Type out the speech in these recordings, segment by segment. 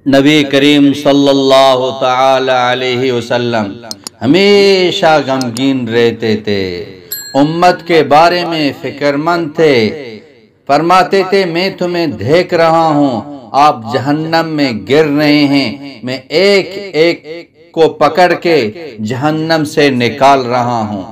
نبی کریم صلی اللہ تعالی علیہ وسلم ہمیشہ غمگین رہتے تھے، امت کے بارے میں فکر مند تھے۔ فرماتے تھے میں تمہیں دیکھ رہا ہوں، آپ جہنم میں گر رہے ہیں، میں ایک ایک کو پکڑ کے جہنم سے نکال رہا ہوں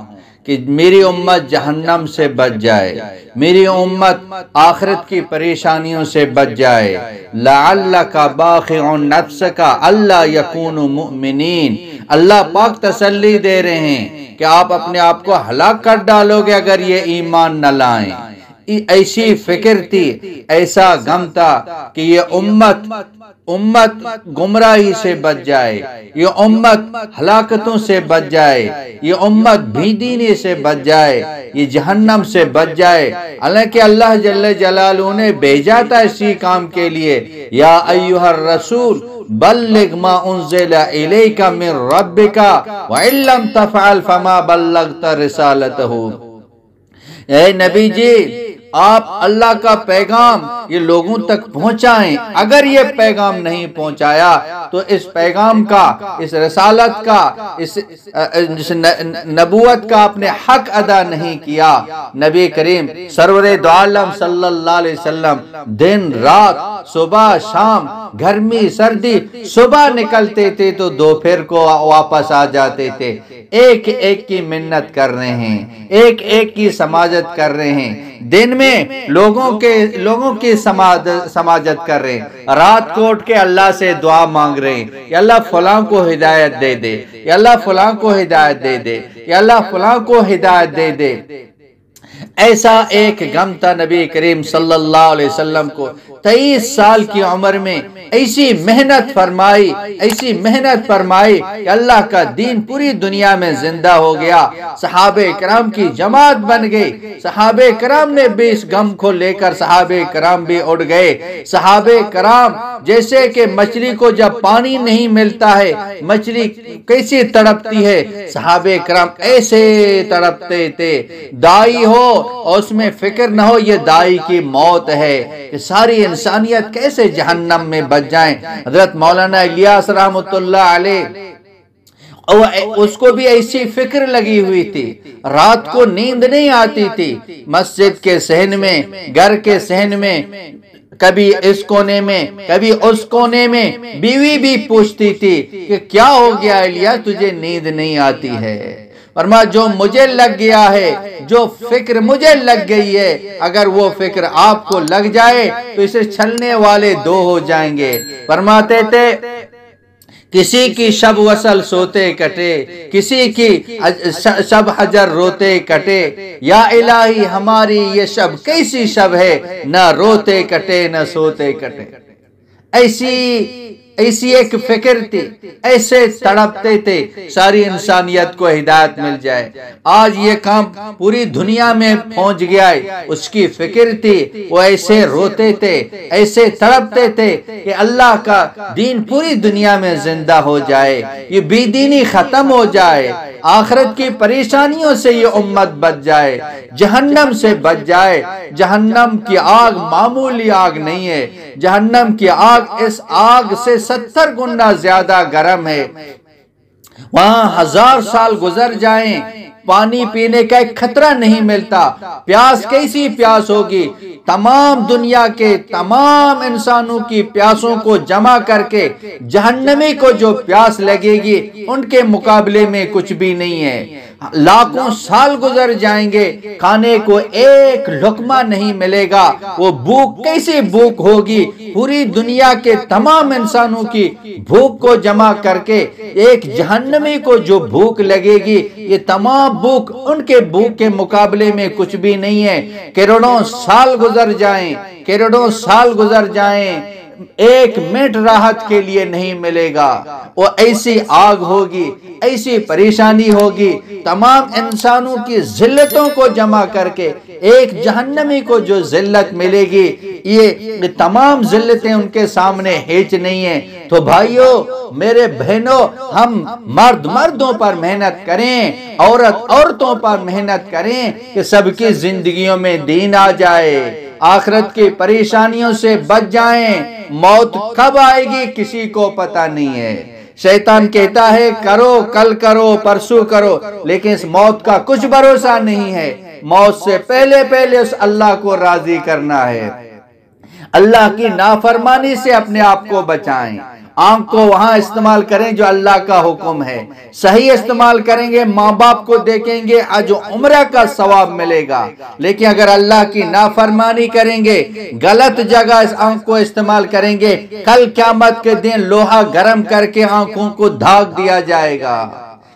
کہ میری امت جہنم سے بچ جائے، میری امت آخرت کی پریشانیوں سے بچ جائے۔ لعلک باخع نفسک الا یکونوا مؤمنین، اللہ پاک تسلی دے رہے ہیں کہ آپ اپنے آپ کو ہلاک کر ڈالو گے اگر یہ ایمان نہ لائیں۔ ایسی فکر تھی، ایسا غم تھا کہ یہ امت گمراہی سے بچ جائے، یہ امت ہلاکتوں سے بچ جائے، یہ امت بے دینی سے بچ جائے، یہ جہنم سے بچ جائے۔ حالانکہ اللہ جل جلالہ نے بھیجا تھا اسی کام کے لیے، یا ایھا الرسول بلغ ما انزل الیک من ربک وان لم تفعل فما بلغت رسالتہ۔ اے نبی جی، آپ اللہ کا پیغام یہ لوگوں تک پہنچائیں، اگر یہ پیغام نہیں پہنچایا تو اس پیغام کا، اس رسالت کا، اس نبوت کا اپنے حق ادا نہیں کیا۔ نبی کریم سرور دو عالم صلی اللہ علیہ وسلم دن رات، صبح شام، گرمی سردی، صبح نکلتے تھے تو دوپہر کو واپس آ جاتے تھے، ایک ایک کی منت کر رہے ہیں، ایک ایک کی سماجت کر رہے ہیں، دن میں لوگوں کی سماجت کر رہے ہیں، رات کو اٹھ کے اللہ سے دعا مانگ رہے ہیں، یا اللہ فلاں کو ہدایت دے دے، یا اللہ فلاں کو ہدایت دے دے، یا اللہ فلاں کو ہدایت دے دے۔ ایسا ایک غم تھا نبی کریم صلی اللہ علیہ وسلم کو، 23 سال کی عمر میں ایسی محنت فرمائی، ایسی محنت فرمائی کہ اللہ کا دین پوری دنیا میں زندہ ہو گیا، صحابہ کرام کی جماعت بن گئی، صحابہ کرام نے بھی اس غم کو لے کر صحابہ کرام بھی اڑ گئے۔ صحابہ کرام جیسے کہ مچھلی کو جب پانی نہیں ملتا ہے مچھلی کیسی تڑپتی ہے، صحابہ کرام ایسے تڑپتے تھے۔ دائی ہو اور اس میں فکر نہ ہو یہ دائی کی موت ہے کہ ساری انسانیت کیسے جہنم میں بچ جائیں۔ حضرت مولانا الیاس رحمۃ اللہ علیہ، اس کو بھی ایسی فکر لگی ہوئی تھی، رات کو نیند نہیں آتی تھی، مسجد کے صحن میں، گھر کے صحن میں، کبھی اس کونے میں کبھی اس کونے میں، بیوی بھی پوچھتی تھی کہ کیا ہو گیا الیاس تجھے نیند نہیں آتی ہے؟ فرمایا جو مجھے لگ گیا ہے، جو فکر مجھے لگ گئی ہے، اگر وہ فکر آپ کو لگ جائے تو اسے چھلنے والے دو ہو جائیں گے۔ فرماتے تھے کسی کی شب وصل سوتے کٹے، کسی کی شب حجر روتے کٹے، یا الہی ہماری یہ شب کیسی شب ہے، نہ روتے کٹے نہ سوتے کٹے۔ ایسی ایک فکر تھی، ایسے تڑپتے تھے ساری انسانیت کو ہدایت مل جائے۔ آج یہ کام پوری دنیا میں پہنچ گیا ہے، اس کی فکر تھی، وہ ایسے روتے تھے، ایسے تڑپتے تھے کہ اللہ کا دین پوری دنیا میں زندہ ہو جائے، یہ بے دینی ختم ہو جائے، آخرت کی پریشانیوں سے یہ امت بچ جائے، جہنم سے بچ جائے۔ جہنم کی آگ معمولی آگ نہیں ہے، جہنم کی آگ اس آگ سے 70 گنا زیادہ گرم ہے، وہاں 1000 سال گزر جائیں پانی پینے کا ایک خطرہ نہیں ملتا۔ پیاس کیسی پیاس ہوگی، تمام دنیا کے تمام انسانوں کی پیاسوں کو جمع کر کے جہنمی کو جو پیاس لگے گی ان کے مقابلے میں کچھ بھی نہیں ہے۔ لاکھوں سال گزر جائیں گے، کھانے کو ایک لقمہ نہیں ملے گا، وہ بھوک کیسی بھوک ہوگی، پوری دنیا کے تمام انسانوں کی بھوک کو جمع کر کے ایک جہنمی کو جو بھوک لگے گی، یہ تمام بھوک ان کے بھوک کے مقابلے میں کچھ بھی نہیں ہے۔ کروڑوں سال گزر جائیں، کروڑوں سال گزر جائیں، ایک منٹ راحت کے لیے نہیں ملے گا۔ وہ ایسی آگ ہوگی، ایسی پریشانی ہوگی، تمام انسانوں کی ذلتوں کو جمع کر کے ایک جہنمی کو جو ذلت ملے گی، یہ تمام ذلتیں ان کے سامنے ہیچ نہیں ہیں۔ تو بھائیو، میرے بہنوں، ہم مردوں پر محنت کریں، عورتوں پر محنت کریں کہ سب کی زندگیوں میں دین آ جائے، آخرت کی پریشانیوں سے بچ جائیں۔ موت کب آئے گی کسی کو پتہ نہیں ہے۔ شیطان کہتا ہے کرو، کل کرو، پرسوں کرو، لیکن اس موت کا کچھ بھروسہ نہیں ہے۔ موت سے پہلے پہلے اس اللہ کو راضی کرنا ہے۔ اللہ کی نافرمانی سے اپنے آپ کو بچائیں۔ آنکھ کو وہاں استعمال کریں جو اللہ کا حکم ہے، صحیح استعمال کریں گے، ماں باپ کو دیکھیں گے، حج و عمرہ کا ثواب ملے گا۔ لیکن اگر اللہ کی نافرمانی کریں گے، غلط جگہ اس آنکھ کو استعمال کریں گے، کل قیامت کے دن لوہا گرم کر کے آنکھوں کو دھاگ دیا جائے گا۔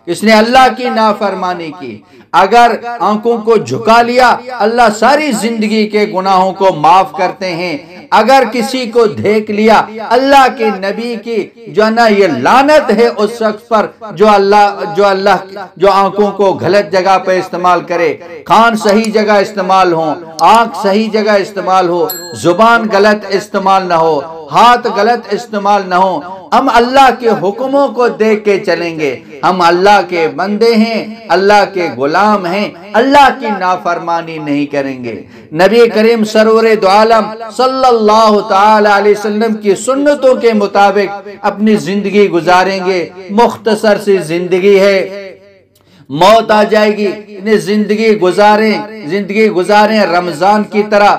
اس نے اللہ کی نافرمانی کی۔ اگر آنکھوں کو جھکا لیا، اللہ ساری زندگی کے گناہوں کو معاف کرتے ہیں۔ اگر کسی کو دیکھ لیا، اللہ کے نبی کی جو نا یہ لعنت ہے اس شخص پر جو آنکھوں کو غلط جگہ پہ استعمال کرے۔ کان صحیح جگہ استعمال ہو، آنکھ صحیح جگہ استعمال ہو، زبان غلط استعمال نہ ہو، ہاتھ غلط استعمال نہ ہو۔ ہم اللہ کے حکموں کو دیکھ کے چلیں گے۔ ہم اللہ کے بندے ہیں، اللہ کے غلام ہیں، اللہ کی نافرمانی نہیں کریں گے۔ نبی کریم سرور دو عالم صلی اللہ تعالی علیہ وسلم کی سنتوں کے مطابق اپنی زندگی گزاریں گے۔ مختصر سی زندگی ہے، موت آ جائے گی، زندگی گزاریں رمضان کی طرح،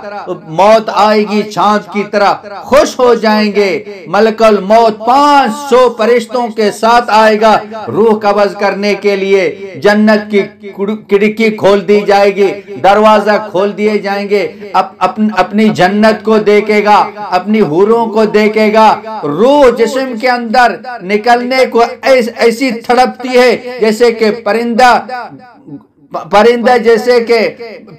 موت آئے گی چاند کی طرح، خوش ہو جائیں گے۔ ملک الموت 500 فرشتوں کے ساتھ آئے گا روح قبض کرنے کے لیے۔ جنت کی کھڑکی کھول دی جائے گی، دروازہ کھول دیے جائیں گے، اپنی جنت کو دیکھے گا، اپنی حوروں کو دیکھے گا۔ روح جسم کے اندر نکلنے کو ایسی تڑپتی ہے جیسے کہ پرندہ جیسے کہ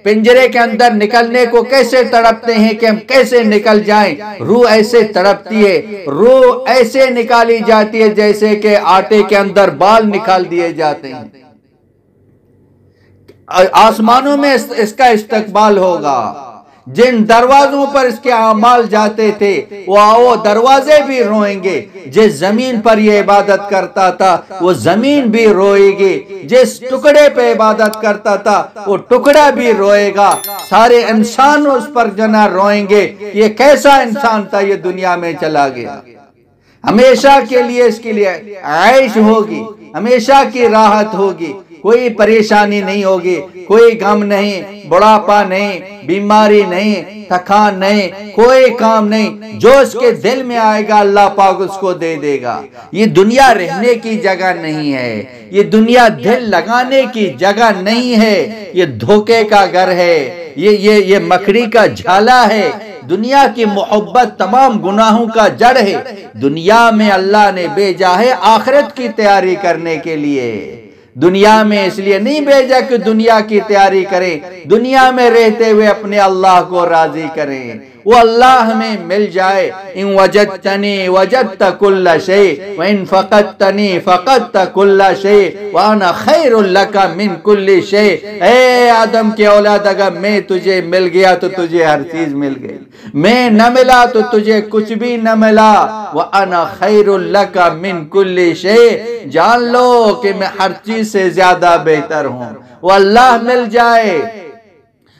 پنجرے کے اندر نکلنے کو کیسے تڑپتے ہیں کہ ہم کیسے نکل جائیں، روح ایسے تڑپتی ہے۔ روح ایسے نکالی جاتی ہے جیسے کہ آٹے کے اندر بال نکال دیے جاتے ہیں۔ آسمانوں میں اس کا استقبال ہوگا۔ جن دروازوں پر اس کے اعمال جاتے تھے وہ دروازے بھی روئیں گے۔ جس زمین پر یہ عبادت کرتا تھا وہ زمین بھی روئے گی، جس ٹکڑے پہ عبادت کرتا تھا وہ ٹکڑا بھی روئے گا۔ سارے انسان اس پر جنا روئیں گے، یہ کیسا انسان تھا، یہ دنیا میں چلا گیا۔ ہمیشہ کے لیے اس کے لیے عیش ہوگی، ہمیشہ کی راحت ہوگی، کوئی پریشانی نہیں ہوگی، کوئی غم نہیں، بڑھاپا نہیں، بیماری نہیں، تھکان نہیں، کوئی کام نہیں۔ جو اس کے دل میں آئے گا اللہ پاک اس کو دے دے گا۔ یہ دنیا رہنے کی جگہ نہیں ہے، یہ دنیا دل لگانے کی جگہ نہیں ہے، یہ دھوکے کا گھر ہے، یہ مکڑی کا جھالا ہے۔ دنیا کی محبت تمام گناہوں کا جڑ ہے۔ دنیا میں اللہ نے بھیجا ہے آخرت کی تیاری کرنے کے لیے۔ دنیا میں اس لیے نہیں بھیجا کہ دنیا کی تیاری کریں، دنیا میں رہتے ہوئے اپنے اللہ کو راضی کریں۔ وہ اللہ ہمیں مل جائے۔ ان وجدتنی وجدت کل شیء وان فقدتنی فقدت کل شیء وانا خیر لک من کل شیء۔ اے آدم کے اولاد، اگر میں تجھے مل گیا تو تجھے ہر چیز مل گئی، میں نہ ملا تو تجھے کچھ بھی نہ ملا۔ وانا خیر لک من کل شیء، جان لو کہ میں ہر چیز سے زیادہ بہتر ہوں۔ وہ اللہ مل جائے،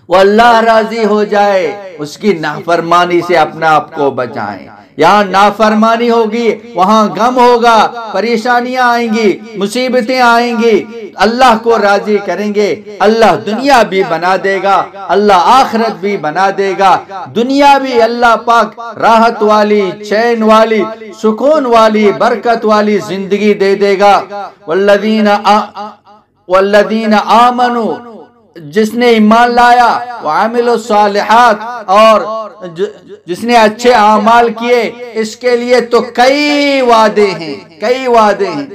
وہ اللہ راضی ہو جائے، اس کی نافرمانی سے اپنا آپ کو بچائیں۔ یہاں نافرمانی ہوگی، وہاں غم ہوگا، پریشانیاں آئیں گی، مصیبتیں آئیں گی۔ اللہ کو راضی کریں گے، اللہ دنیا بھی بنا دے گا، اللہ آخرت بھی بنا دے گا۔ دنیا بھی اللہ پاک راحت والی، چین والی، سکون والی، برکت والی زندگی دے دے گا۔ والذین آمنوا، جس نے ایمان لایا، وعملوا الصالحات، اور جس نے اچھے اعمال کیے، اس کے لیے تو کئی وعدے ہیں، کئی وعدے ہیں۔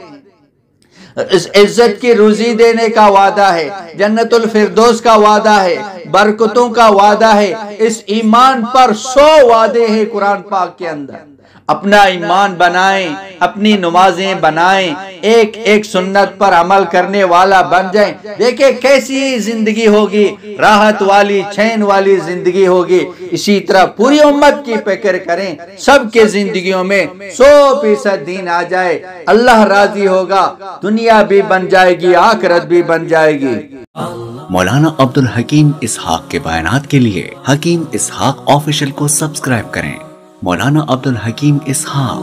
اس عزت کی روزی دینے کا وعدہ ہے، جنت الفردوس کا وعدہ ہے، برکتوں کا وعدہ ہے۔ اس ایمان پر 100 وعدے ہیں قرآن پاک کے اندر۔ اپنا ایمان بنائیں، اپنی نمازیں بنائیں، ایک ایک سنت پر عمل کرنے والا بن جائیں۔ دیکھیں کیسی زندگی ہوگی، راحت والی، چین والی زندگی ہوگی۔ اسی طرح پوری امت کی فکر کریں، سب کے زندگیوں میں 100% دین آ جائے، اللہ راضی ہوگا، دنیا بھی بن جائے گی، آخرت بھی بن جائے گی۔ مولانا عبدالحکیم اسحاق کے بیانات کے لیے حکیم اسحاق آفیشل کو سبسکرائب کریں۔ مولانا عبدالحکیم اسحاق۔